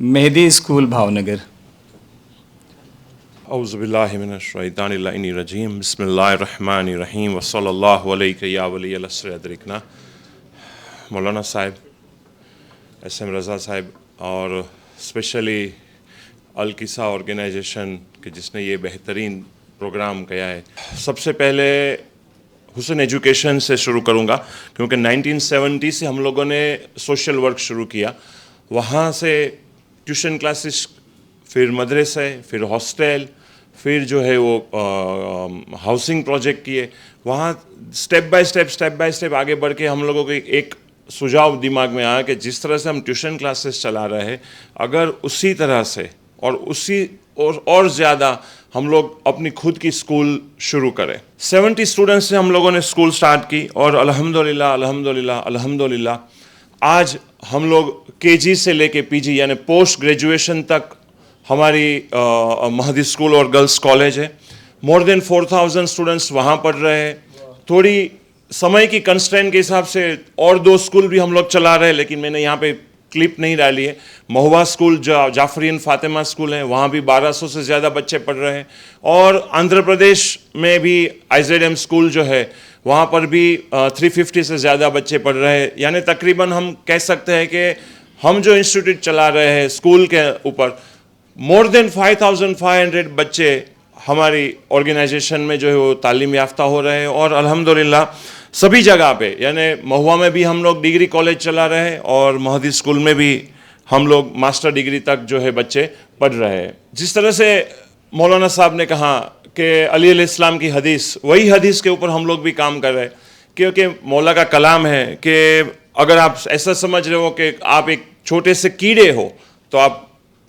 Mehdi school Bhavnagar. औज़ुबिल्लाहिमिनश्शैतानिर्रजीम बिस्मिल्लाहिर्रहमानिर्रहीम वसल्लल्लाहु अलैका या वलियल अस्र अदरिकना। मौलाना साहब, SM रज़ा साहब और स्पेशली अल-किसा ऑर्गेनाइजेशन के जिसने ये बेहतरीन प्रोग्राम किया है। सबसे पहले हुसन एजुकेशन से शुरू करूँगा क्योंकि 1970 से हम लोगों ने सोशल वर्क शुरू किया। वहाँ से ट्यूशन क्लासेस, फिर मदरसे, फिर हॉस्टल, फिर जो है वो हाउसिंग प्रोजेक्ट किए। वहाँ स्टेप बाय स्टेप आगे बढ़ के हम लोगों को एक सुझाव दिमाग में आया कि जिस तरह से हम ट्यूशन क्लासेस चला रहे हैं, अगर उसी तरह से और ज़्यादा हम लोग अपनी खुद की स्कूल शुरू करें। 70 स्टूडेंट्स से हम लोगों ने स्कूल स्टार्ट की और अल्हम्दुलिल्लाह आज हम लोग KG से लेके PG यानी पोस्ट ग्रेजुएशन तक हमारी महदी स्कूल और गर्ल्स कॉलेज है। मोर देन 4000 स्टूडेंट्स वहाँ पढ़ रहे हैं। थोड़ी समय की कंस्ट्रेंट के हिसाब से और 2 स्कूल भी हम लोग चला रहे हैं, लेकिन मैंने यहाँ पे क्लिप नहीं डाली है। महुआ स्कूल जाफरीन फातिमा स्कूल है, वहाँ भी 1200 से ज़्यादा बच्चे पढ़ रहे हैं। और आंध्र प्रदेश में भी IZM स्कूल जो है वहाँ पर भी 350 से ज़्यादा बच्चे पढ़ रहे हैं। यानी तकरीबन हम कह सकते हैं कि हम जो इंस्टीट्यूट चला रहे हैं स्कूल के ऊपर, मोर देन 5500 बच्चे हमारी ऑर्गेनाइजेशन में जो है वो तालीम याफ्ता हो रहे हैं। और अल्हम्दुलिल्लाह सभी जगह पे, यानी महुआ में भी हम लोग डिग्री कॉलेज चला रहे हैं और महदी स्कूल में भी हम लोग मास्टर डिग्री तक जो है बच्चे पढ़ रहे हैं। जिस तरह से मौलाना साहब ने कहा कि अली अलैहिस्सलाम की हदीस, वही हदीस के ऊपर हम लोग भी काम कर रहे हैं, क्योंकि मौला का कलाम है कि अगर आप ऐसा समझ रहे हो कि आप एक छोटे से कीड़े हो, तो आप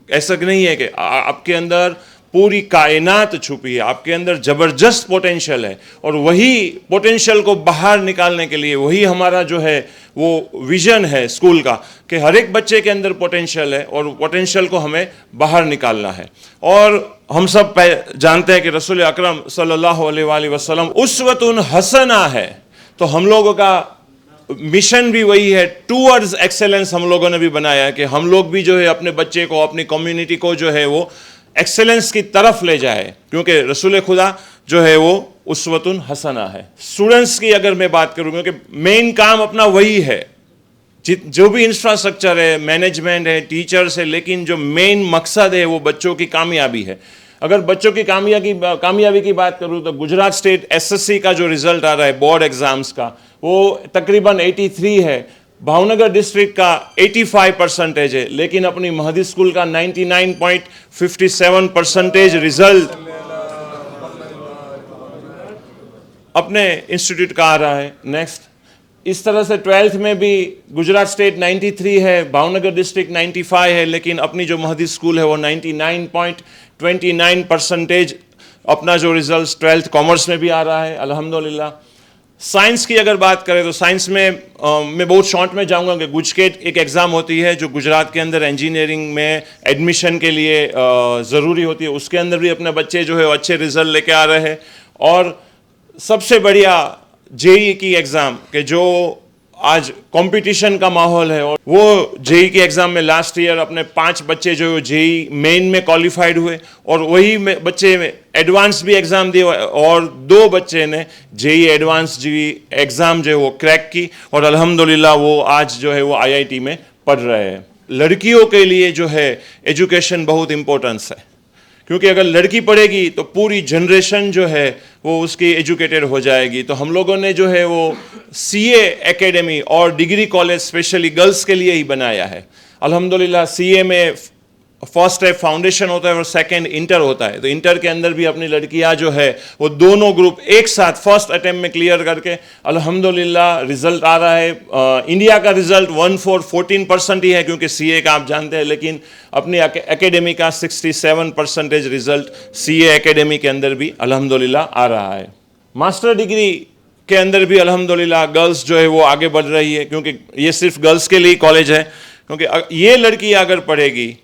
ऐसा नहीं है कि आपके अंदर पूरी कायनात छुपी है, आपके अंदर ज़बरदस्त पोटेंशियल है। और वही पोटेंशियल को बाहर निकालने के लिए वही हमारा जो है वो विज़न है स्कूल का, कि हर एक बच्चे के अंदर पोटेंशियल है और पोटेंशियल को हमें बाहर निकालना है। और हम सब जानते हैं कि रसूल अकरम सल्लल्लाहु अलैहि वसल्लम उस्वतुन हसना है, तो हम लोगों का मिशन भी वही है। टूवर्ड्स एक्सेलेंस हम लोगों ने भी बनाया है कि हम लोग भी जो है अपने बच्चे को, अपनी कम्युनिटी को जो है वो एक्सेलेंस की तरफ ले जाए, क्योंकि रसूल खुदा जो है वो उस्वतुन हसना है। स्टूडेंट्स की अगर मैं बात करूँ, क्योंकि मेन काम अपना वही है, जो भी इंफ्रास्ट्रक्चर है, मैनेजमेंट है, टीचर्स है, लेकिन जो मेन मकसद है वो बच्चों की कामयाबी है। अगर बच्चों की कामयाबी की बात करूँ तो गुजरात स्टेट SSC का जो रिजल्ट आ रहा है बोर्ड एग्जाम्स का, वो तकरीबन 83 है। भावनगर डिस्ट्रिक्ट का 85% है, लेकिन अपनी महदी स्कूल का 99.57% रिजल्ट अपने इंस्टीट्यूट का आ रहा है। नेक्स्ट, इस तरह से 12th में भी गुजरात स्टेट 93 है, भावनगर डिस्ट्रिक्ट 95 है, लेकिन अपनी जो महदी स्कूल है वो 99.29% अपना जो रिजल्ट 12th कॉमर्स में भी आ रहा है, अल्हम्दुलिल्लाह। साइंस की अगर बात करें तो साइंस में मैं बहुत शॉर्ट में जाऊंगा कि गुजकेट एक एग्ज़ाम होती है जो गुजरात के अंदर इंजीनियरिंग में एडमिशन के लिए ज़रूरी होती है। उसके अंदर भी अपने बच्चे जो है अच्छे रिजल्ट लेके आ रहे हैं। और सबसे बढ़िया JEE की एग्ज़ाम के जो आज कंपटीशन का माहौल है, और वो JEE की एग्ज़ाम में लास्ट ईयर अपने 5 बच्चे जो JEE मेन में क्वालिफाइड हुए, और वही बच्चे एडवांस भी एग्ज़ाम दिए और 2 बच्चे ने JEE एडवांस एग्ज़ाम जो है वो क्रैक की, और अल्हम्दुलिल्लाह वो आज जो है वो IIT में पढ़ रहे हैं। लड़कियों के लिए जो है एजुकेशन बहुत इम्पोर्टेंस है, क्योंकि अगर लड़की पढ़ेगी तो पूरी जनरेशन जो है वो उसकी एजुकेटेड हो जाएगी। तो हम लोगों ने जो है वो CA एकेडमी और डिग्री कॉलेज स्पेशली गर्ल्स के लिए ही बनाया है। अल्हम्दुलिल्लाह CA में फर्स्ट स्टेप फाउंडेशन होता है और सेकंड इंटर होता है। तो इंटर के अंदर भी अपनी लड़कियां जो है वो दोनों ग्रुप एक साथ फर्स्ट अटेम्प्ट में क्लियर करके अल्हम्दुलिल्लाह रिजल्ट आ रहा है। इंडिया का रिजल्ट 14% ही है, क्योंकि CA का आप जानते हैं, लेकिन अपनी एकेडमी का 67% रिजल्ट CA एकेडमी के अंदर भी अल्हम्दुलिल्लाह आ रहा है। मास्टर डिग्री के अंदर भी अल्हम्दुलिल्लाह गर्ल्स जो है वो आगे बढ़ रही है, क्योंकि ये सिर्फ गर्ल्स के लिए कॉलेज है, क्योंकि ये लड़की अगर पढ़ेगी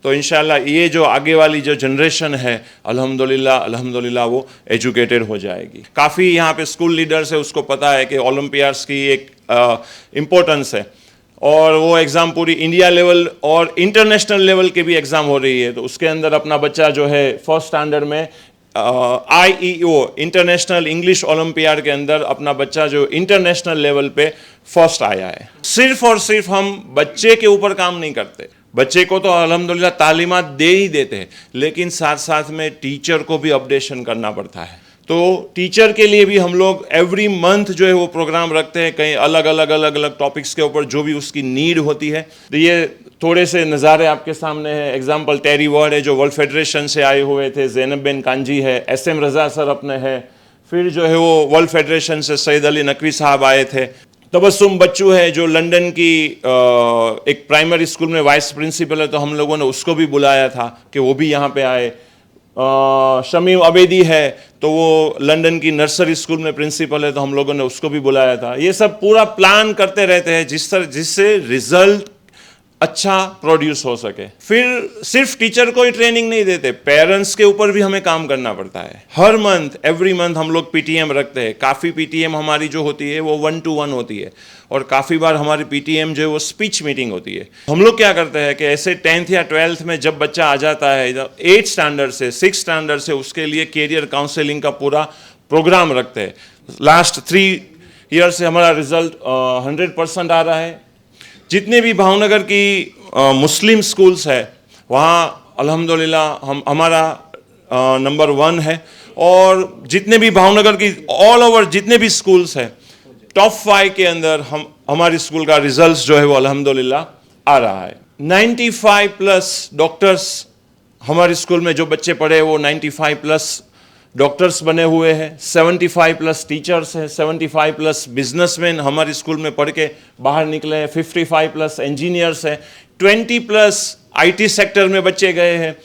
तो इंशाल्लाह ये जो आगे वाली जो जनरेशन है अल्हम्दुलिल्लाह वो एजुकेटेड हो जाएगी। काफ़ी यहाँ पे स्कूल लीडर्स है, उसको पता है कि ओलंपियाड्स की एक इम्पोर्टेंस है, और वो एग्ज़ाम पूरी इंडिया लेवल और इंटरनेशनल लेवल के भी एग्ज़ाम हो रही है। तो उसके अंदर अपना बच्चा जो है फर्स्ट स्टैंडर्ड में IEO इंटरनेशनल इंग्लिश ओलंपियाड के अंदर अपना बच्चा जो इंटरनेशनल लेवल पे फर्स्ट आया है। सिर्फ और सिर्फ हम बच्चे के ऊपर काम नहीं करते, बच्चे को तो अल्हम्दुलिल्लाह तालीमात दे ही देते हैं, लेकिन साथ साथ में टीचर को भी अपडेशन करना पड़ता है। तो टीचर के लिए भी हम लोग एवरी मंथ जो है वो प्रोग्राम रखते हैं, कहीं अलग अलग टॉपिक्स के ऊपर जो भी उसकी नीड होती है। तो ये थोड़े से नज़ारे आपके सामने हैं। एग्जाम्पल टेरी वर्ड है जो वर्ल्ड फेडरेशन से आए हुए थे, ज़ैनब बिन कांजी है, SM रज़ा सर अपने हैं, फिर जो है वो वर्ल्ड फेडरेशन से सैयद अली नकवी साहब आए थे। तबस्सुम बच्चू है जो लंदन की एक प्राइमरी स्कूल में वाइस प्रिंसिपल है, तो हम लोगों ने उसको भी बुलाया था कि वो भी यहाँ पे आए। शमीम अबेदी है तो वो लंदन की नर्सरी स्कूल में प्रिंसिपल है, तो हम लोगों ने उसको भी बुलाया था। ये सब पूरा प्लान करते रहते हैं जिससे रिजल्ट अच्छा प्रोड्यूस हो सके। फिर सिर्फ टीचर को ही ट्रेनिंग नहीं देते, पेरेंट्स के ऊपर भी हमें काम करना पड़ता है। हर मंथ एवरी मंथ हम लोग PTM रखते हैं। काफ़ी PTM हमारी जो होती है वो 1-to-1 होती है, और काफ़ी बार हमारी PTM जो है वो स्पीच मीटिंग होती है। हम लोग क्या करते हैं कि ऐसे 10th या 12th में जब बच्चा आ जाता है, 8th स्टैंडर्ड से 6th स्टैंडर्ड से उसके लिए कैरियर काउंसलिंग का पूरा प्रोग्राम रखते हैं। लास्ट 3 ईयर से हमारा रिजल्ट 100% आ रहा है। जितने भी भावनगर की मुस्लिम स्कूल्स है वहाँ अल्हम्दुलिल्लाह हमारा नंबर 1 है, और जितने भी भावनगर की ऑल ओवर जितने भी स्कूल्स हैं टॉप 5 के अंदर हमारी स्कूल का रिजल्ट जो है वो अल्हम्दुलिल्लाह आ रहा है। 95+ डॉक्टर्स हमारे स्कूल में जो बच्चे पढ़े वो 95+ डॉक्टर्स बने हुए हैं, 75+ टीचर्स हैं, 75+ बिजनेसमैन हमारे स्कूल में पढ़ के बाहर निकले हैं, 55+ इंजीनियर्स हैं, 20+ IT सेक्टर में बच्चे गए हैं,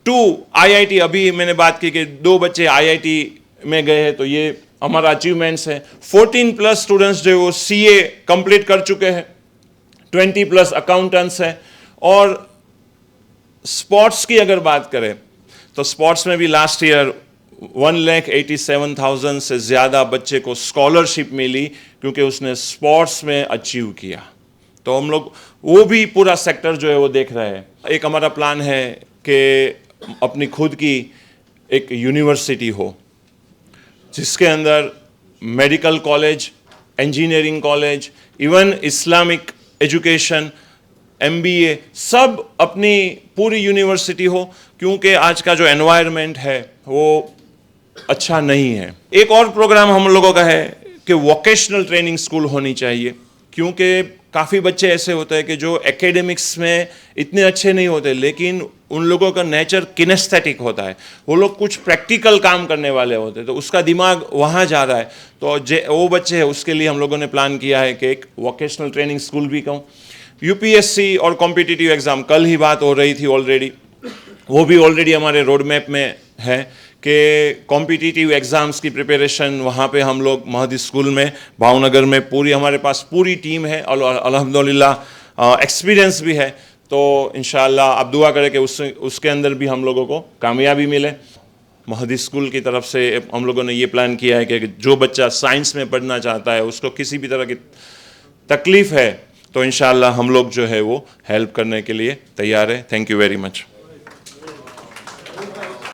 2 IIT, अभी मैंने बात की कि 2 बच्चे IIT में गए हैं, तो ये हमारा अचीवमेंट्स है। 14+ स्टूडेंट्स जो वो CA कंप्लीट कर चुके हैं, 20+ अकाउंटेंट्स हैं। और स्पोर्ट्स की अगर बात करें तो स्पोर्ट्स में भी लास्ट ईयर 1,87,000 से ज़्यादा बच्चे को स्कॉलरशिप मिली क्योंकि उसने स्पोर्ट्स में अचीव किया। तो हम लोग वो भी पूरा सेक्टर जो है वो देख रहे हैं। एक हमारा प्लान है कि अपनी खुद की एक यूनिवर्सिटी हो जिसके अंदर medical college, engineering college, even Islamic education, MBA सब अपनी पूरी यूनिवर्सिटी हो, क्योंकि आज का जो एनवायरनमेंट है वो अच्छा नहीं है। एक और प्रोग्राम हम लोगों का है कि वोकेशनल ट्रेनिंग स्कूल होनी चाहिए, क्योंकि काफ़ी बच्चे ऐसे होते हैं कि जो एकेडमिक्स में इतने अच्छे नहीं होते, लेकिन उन लोगों का नेचर किनेस्थेटिक होता है, वो लोग कुछ प्रैक्टिकल काम करने वाले होते हैं, तो उसका दिमाग वहाँ जा रहा है। तो वो बच्चे हैं उसके लिए हम लोगों ने प्लान किया है कि एक वोकेशनल ट्रेनिंग स्कूल भी कहूँ। UPSC और कॉम्पिटिटिव एग्ज़ाम कल ही बात हो रही थी ऑलरेडी, वो भी ऑलरेडी हमारे रोड मैप में है कि कॉम्पिटिटिव एग्ज़ाम्स की प्रिपरेशन वहाँ पे हम लोग महदी स्कूल में भावनगर में पूरी हमारे पास पूरी टीम है, अल्हम्दुलिल्लाह एक्सपीरियंस भी है। तो इंशाअल्लाह आप दुआ करें कि उसके अंदर भी हम लोगों को कामयाबी मिले। महदी स्कूल की तरफ से हम लोगों ने ये प्लान किया है कि जो बच्चा साइंस में पढ़ना चाहता है, उसको किसी भी तरह की तकलीफ़ है, तो इंशाअल्लाह हम लोग जो है वो हेल्प करने के लिए तैयार है। Thank you very much.